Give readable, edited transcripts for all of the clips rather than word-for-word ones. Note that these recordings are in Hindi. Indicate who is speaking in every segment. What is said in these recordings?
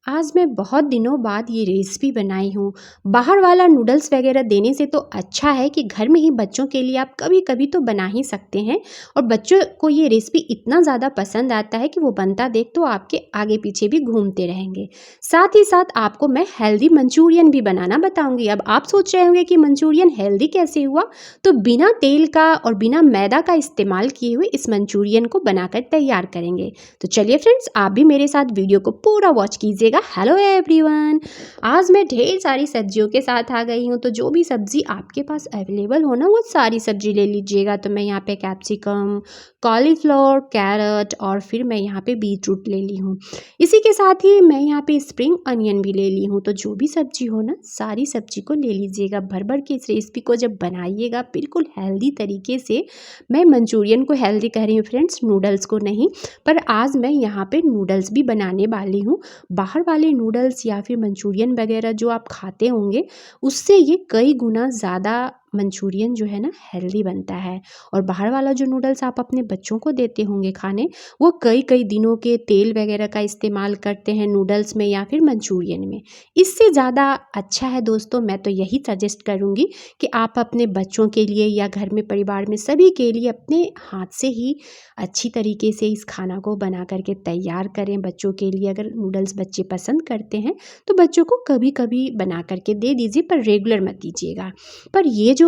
Speaker 1: आज मैं बहुत दिनों बाद ये रेसिपी बनाई हूँ। बाहर वाला नूडल्स वगैरह देने से तो अच्छा है कि घर में ही बच्चों के लिए आप कभी कभी तो बना ही सकते हैं। और बच्चों को ये रेसिपी इतना ज़्यादा पसंद आता है कि वो बनता देख तो आपके आगे पीछे भी घूमते रहेंगे। साथ ही साथ आपको मैं हेल्दी मंचूरियन भी बनाना बताऊंगी। अब आप सोच रहे होंगे कि मंचूरियन हेल्दी कैसे हुआ, तो बिना तेल का और बिना मैदा का इस्तेमाल किए हुए इस मंचूरियन को बनाकर तैयार करेंगे। तो चलिए फ्रेंड्स, आप भी मेरे साथ वीडियो को पूरा वॉच कीजिएगा। हेलो एवरीवन, आज मैं ढेर सारी सब्जियों के साथ आ गई हूँ। तो जो भी सब्जी आपके पास अवेलेबल हो ना, वो सारी सब्जी ले लीजिएगा। तो मैं यहाँ पे कैप्सिकम, कॉलीफ्लावर, कैरेट और फिर मैं यहाँ पे बीट रूट ले ली हूँ। इसी के साथ ही मैं यहाँ पे स्प्रिंग अनियन भी ले ली हूँ। तो जो भी सब्जी हो ना, सारी सब्जी को ले लीजिएगा। भर भर के इस रेसिपी को जब बनाइएगा बिल्कुल हेल्दी तरीके से, मैं मंचूरियन को हेल्दी कह रही हूँ फ्रेंड्स, नूडल्स को नहीं। पर आज मैं यहाँ पे नूडल्स भी बनाने वाली हूँ। बाहर वाले नूडल्स या फिर मंचूरियन वगैरह जो आप खाते होंगे, उससे ये कई गुना ज़्यादा मंचूरियन जो है ना हेल्दी बनता है। और बाहर वाला जो नूडल्स आप अपने बच्चों को देते होंगे खाने, वो कई कई दिनों के तेल वगैरह का इस्तेमाल करते हैं नूडल्स में या फिर मंचूरियन में। इससे ज़्यादा अच्छा है दोस्तों, मैं तो यही सजेस्ट करूँगी कि आप अपने बच्चों के लिए या घर में परिवार में सभी के लिए अपने हाथ से ही अच्छी तरीके से इस खाना को बना करके तैयार करें बच्चों के लिए। अगर नूडल्स बच्चे पसंद करते हैं तो बच्चों को कभी कभी बना करके दे दीजिए, पर रेगुलर मत दीजिएगा। पर ये जो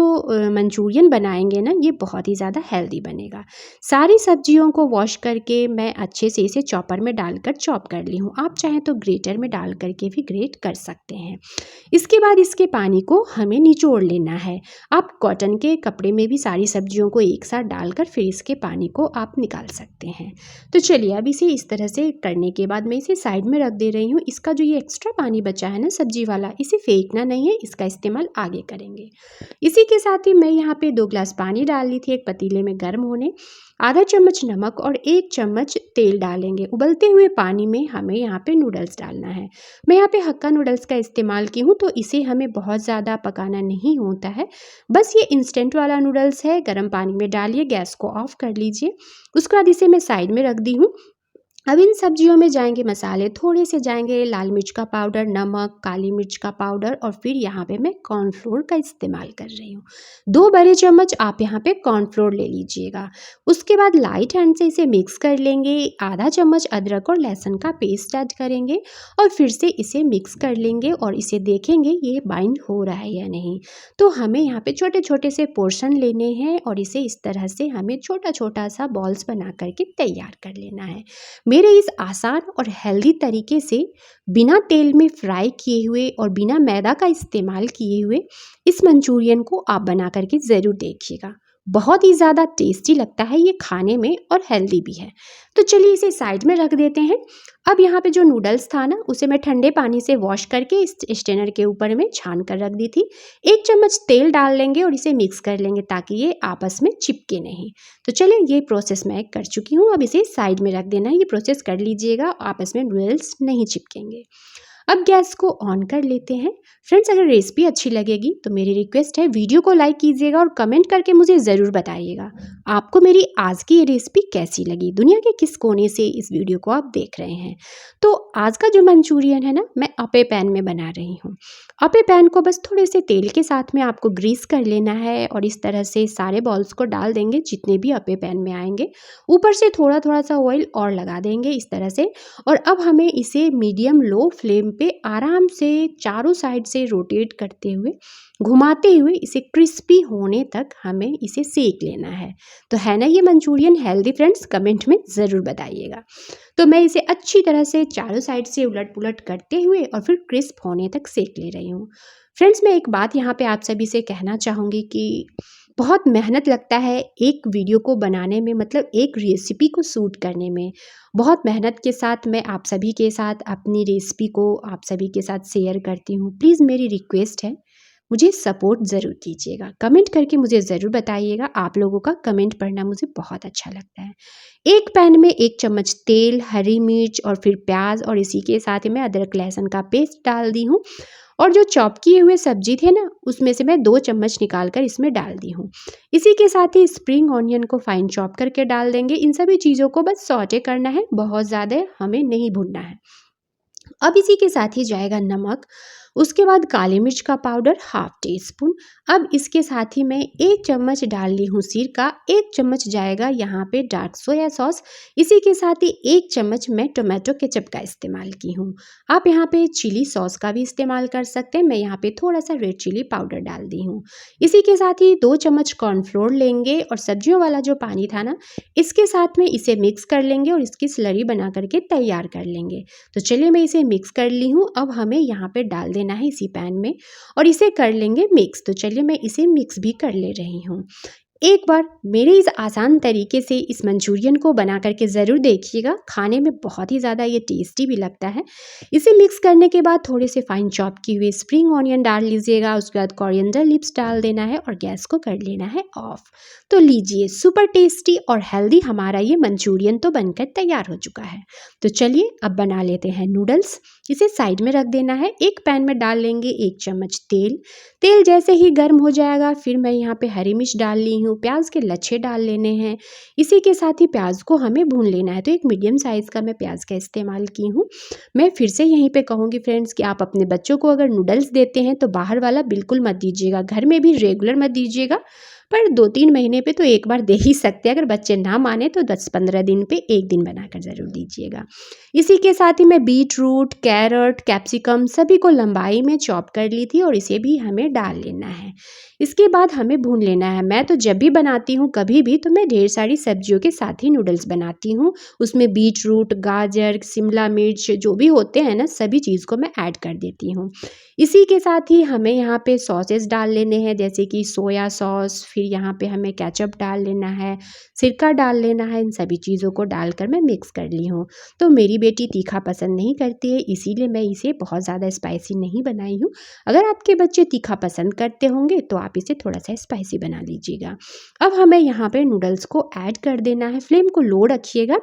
Speaker 1: मंचूरियन बनाएंगे ना, ये बहुत ही ज़्यादा हेल्दी बनेगा। सारी सब्जियों को वॉश करके मैं अच्छे से इसे चॉपर में डालकर चॉप कर ली हूँ। आप चाहें तो ग्रेटर में डाल करके भी ग्रेट कर सकते हैं। इसके बाद इसके पानी को हमें निचोड़ लेना है। आप कॉटन के कपड़े में भी सारी सब्जियों को एक साथ डालकर फिर इसके पानी को आप निकाल सकते हैं। तो चलिए, अब इसे इस तरह से करने के बाद मैं इसे साइड में रख दे रही हूँ। इसका जो ये एक्स्ट्रा पानी बचा है ना सब्जी वाला, इसे फेंकना नहीं है, इसका इस्तेमाल आगे करेंगे। इसी के साथ ही मैं यहाँ पे 2 ग्लास पानी डाल ली थी एक पतीले में गर्म होने। आधा चम्मच नमक और 1 चम्मच तेल डालेंगे। उबलते हुए पानी में हमें यहाँ पे नूडल्स डालना है। मैं यहाँ पे हक्का नूडल्स का इस्तेमाल की हूँ, तो इसे हमें बहुत ज़्यादा पकाना नहीं होता है। बस ये इंस्टेंट वाला नूडल्स है। गर्म पानी में डालिए, गैस को ऑफ कर लीजिए। उसके बाद इसे मैं साइड में रख दी हूँ। अब इन सब्जियों में जाएंगे मसाले, थोड़े से जाएंगे लाल मिर्च का पाउडर, नमक, काली मिर्च का पाउडर और फिर यहाँ पे मैं कॉर्नफ्लोर का इस्तेमाल कर रही हूँ। 2 बड़े चम्मच आप यहाँ पे कॉर्नफ्लोर ले लीजिएगा। उसके बाद लाइट हैंड से इसे मिक्स कर लेंगे। आधा चम्मच अदरक और लहसुन का पेस्ट ऐड करेंगे और फिर से इसे मिक्स कर लेंगे और इसे देखेंगे ये बाइंड हो रहा है या नहीं। तो हमें यहाँ पे छोटे छोटे से पोर्शन लेने हैं और इसे इस तरह से हमें छोटा छोटा सा बॉल्स बना करके तैयार कर लेना है। मेरे इस आसान और हेल्दी तरीके से बिना तेल में फ्राई किए हुए और बिना मैदा का इस्तेमाल किए हुए इस मंचूरियन को आप बना करके ज़रूर देखिएगा। बहुत ही ज़्यादा टेस्टी लगता है ये खाने में और हेल्दी भी है। तो चलिए इसे साइड में रख देते हैं। अब यहाँ पे जो नूडल्स था ना, उसे मैं ठंडे पानी से वॉश करके इस स्ट्रेनर के ऊपर में छान कर रख दी थी। 1 चम्मच तेल डाल लेंगे और इसे मिक्स कर लेंगे ताकि ये आपस में चिपके नहीं। तो चलिए, ये प्रोसेस मैं कर चुकी हूँ। अब इसे साइड में रख देना है। ये प्रोसेस कर लीजिएगा, आपस में नूडल्स नहीं चिपकेंगे। अब गैस को ऑन कर लेते हैं। फ्रेंड्स, अगर रेसिपी अच्छी लगेगी तो मेरी रिक्वेस्ट है, वीडियो को लाइक कीजिएगा और कमेंट करके मुझे ज़रूर बताइएगा आपको मेरी आज की ये रेसिपी कैसी लगी। दुनिया के किस कोने से इस वीडियो को आप देख रहे हैं। तो आज का जो मंचूरियन है ना, मैं अपे पैन में बना रही हूँ। अपे पैन को बस थोड़े से तेल के साथ में आपको ग्रीस कर लेना है और इस तरह से सारे बॉल्स को डाल देंगे जितने भी अपे पैन में आएंगे। ऊपर से थोड़ा थोड़ा सा ऑयल और लगा देंगे इस तरह से। और अब हमें इसे मीडियम लो फ्लेम पे आराम से चारों साइड से रोटेट करते हुए, घुमाते हुए इसे क्रिस्पी होने तक हमें इसे सेक लेना है। तो है ना ये मंचूरियन हेल्दी फ्रेंड्स? कमेंट में ज़रूर बताइएगा। तो मैं इसे अच्छी तरह से चारों साइड से उलट पुलट करते हुए और फिर क्रिस्प होने तक सेक ले रही हूँ। फ्रेंड्स, मैं एक बात यहाँ पे आप सभी से कहना चाहूँगी कि बहुत मेहनत लगता है एक वीडियो को बनाने में, मतलब एक रेसिपी को शूट करने में। बहुत मेहनत के साथ मैं आप सभी के साथ अपनी रेसिपी को आप सभी के साथ शेयर करती हूँ। प्लीज़ मेरी रिक्वेस्ट है, मुझे सपोर्ट ज़रूर कीजिएगा। कमेंट करके मुझे ज़रूर बताइएगा। आप लोगों का कमेंट पढ़ना मुझे बहुत अच्छा लगता है। एक पैन में 1 चम्मच तेल, हरी मिर्च और फिर प्याज और इसी के साथ ही मैं अदरक लहसुन का पेस्ट डाल दी हूँ। और जो चॉप किए हुए सब्जी थे ना, उसमें से मैं 2 चम्मच निकाल कर इसमें डाल दी हूँ। इसी के साथ ही स्प्रिंग ऑनियन को फाइन चॉप करके डाल देंगे। इन सभी चीज़ों को बस सौटे करना है, बहुत ज़्यादा हमें नहीं भूनना है। अब इसी के साथ ही जाएगा नमक, उसके बाद काली मिर्च का पाउडर हाफ टी स्पून। अब इसके साथ ही मैं 1 चम्मच डाल ली हूँ सिरका, 1 चम्मच जाएगा यहाँ पे डार्क सोया सॉस, इसी के साथ ही 1 चम्मच मैं टोमेटो केचप का इस्तेमाल की हूँ। आप यहाँ पे चिली सॉस का भी इस्तेमाल कर सकते हैं, मैं यहाँ पे थोड़ा सा रेड चिली पाउडर डाल दी हूँ। इसी के साथ ही 2 चम्मच कॉर्नफ्लोर लेंगे और सब्जियों वाला जो पानी था ना, इसके साथ में इसे मिक्स कर लेंगे और इसकी स्लरी बना करके तैयार कर लेंगे। तो चलिए मैं इसे मिक्स कर ली हूँ। अब हमें यहाँ पे डाल देना है इसी पैन में और इसे कर लेंगे मिक्स। तो चलिए मैं इसे मिक्स भी कर ले रही हूँ। एक बार मेरे इस आसान तरीके से इस मंचूरियन को बना करके ज़रूर देखिएगा, खाने में बहुत ही ज़्यादा ये टेस्टी भी लगता है। इसे मिक्स करने के बाद थोड़े से फाइन चॉप की हुई स्प्रिंग ऑनियन डाल लीजिएगा, उसके बाद कोरिएंडर लीव्स डाल देना है और गैस को कर लेना है ऑफ। तो लीजिए, सुपर टेस्टी और हेल्दी हमारा ये मंचूरियन तो बनकर तैयार हो चुका है। तो चलिए अब बना लेते हैं नूडल्स। इसे साइड में रख देना है। एक पैन में डाल लेंगे 1 चम्मच तेल। तेल जैसे ही गर्म हो जाएगा फिर मैं यहाँ पे हरी मिर्च डाल ली हूँ, प्याज के लच्छे डाल लेने हैं। इसी के साथ ही प्याज को हमें भून लेना है। तो एक मीडियम साइज़ का मैं प्याज का इस्तेमाल की हूँ। मैं फिर से यहीं पे कहूँगी फ्रेंड्स कि आप अपने बच्चों को अगर नूडल्स देते हैं तो बाहर वाला बिल्कुल मत दीजिएगा, घर में भी रेगुलर मत दीजिएगा, पर 2-3 महीने पे तो एक बार दे ही सकते हैं। अगर बच्चे ना माने तो 10-15 दिन पे एक दिन बनाकर ज़रूर दीजिएगा। इसी के साथ ही मैं बीट रूट, कैरट, कैप्सिकम सभी को लंबाई में चॉप कर ली थी और इसे भी हमें डाल लेना है। इसके बाद हमें भून लेना है। मैं तो जब भी बनाती हूँ कभी भी तो मैं ढेर सारी सब्जियों के साथ ही नूडल्स बनाती हूँ। उसमें बीट रूट, गाजर, शिमला मिर्च जो भी होते हैं ना, सभी चीज़ को मैं ऐड कर देती हूँ। इसी के साथ ही हमें यहाँ पे सॉसेस डाल लेने हैं, जैसे कि सोया सॉस, फिर यहाँ पे हमें केचप डाल लेना है, सिरका डाल लेना है। इन सभी चीज़ों को डालकर मैं मिक्स कर ली हूँ। तो मेरी बेटी तीखा पसंद नहीं करती है, इसीलिए मैं इसे बहुत ज़्यादा स्पाइसी नहीं बनाई हूँ। अगर आपके बच्चे तीखा पसंद करते होंगे तो आप इसे थोड़ा सा स्पाइसी बना लीजिएगा। अब हमें यहाँ पे नूडल्स को ऐड कर देना है। फ्लेम को लो रखिएगा।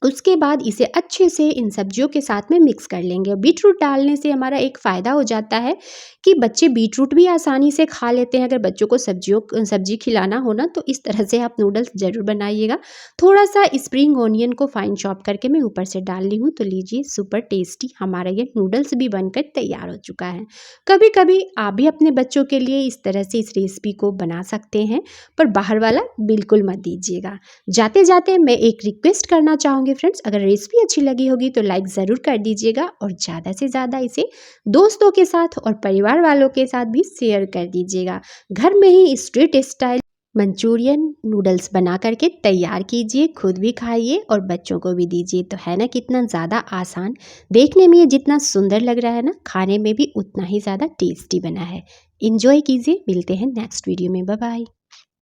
Speaker 1: उसके बाद इसे अच्छे से इन सब्जियों के साथ में मिक्स कर लेंगे। बीटरूट डालने से हमारा एक फ़ायदा हो जाता है कि बच्चे बीटरूट भी आसानी से खा लेते हैं। अगर बच्चों को सब्जी खिलाना हो ना तो इस तरह से आप नूडल्स ज़रूर बनाइएगा। थोड़ा सा स्प्रिंग ऑनियन को फाइन चॉप करके मैं ऊपर से डाल ली हूँ। तो लीजिए, सुपर टेस्टी हमारा ये नूडल्स भी बनकर तैयार हो चुका है। कभी कभी आप भी अपने बच्चों के लिए इस तरह से इस रेसिपी को बना सकते हैं, पर बाहर वाला बिल्कुल मत दीजिएगा। जाते जाते मैं एक रिक्वेस्ट करना चाहूँगी फ्रेंड्स, अगर रेसिपी अच्छी लगी होगी तो लाइक ज़रूर कर दीजिएगा और ज़्यादा से ज़्यादा इसे दोस्तों के साथ और परिवार वालों के साथ भी शेयर कर दीजिएगा। घर में ही स्ट्रीट स्टाइल मंचूरियन नूडल्स बना करके तैयार कीजिए, खुद भी खाइए और बच्चों को भी दीजिए। तो है ना कितना ज़्यादा आसान, देखने में ये जितना सुंदर लग रहा है ना, खाने में भी उतना ही ज़्यादा टेस्टी बना है। इंजॉय कीजिए। मिलते हैं नेक्स्ट वीडियो में। Bye bye.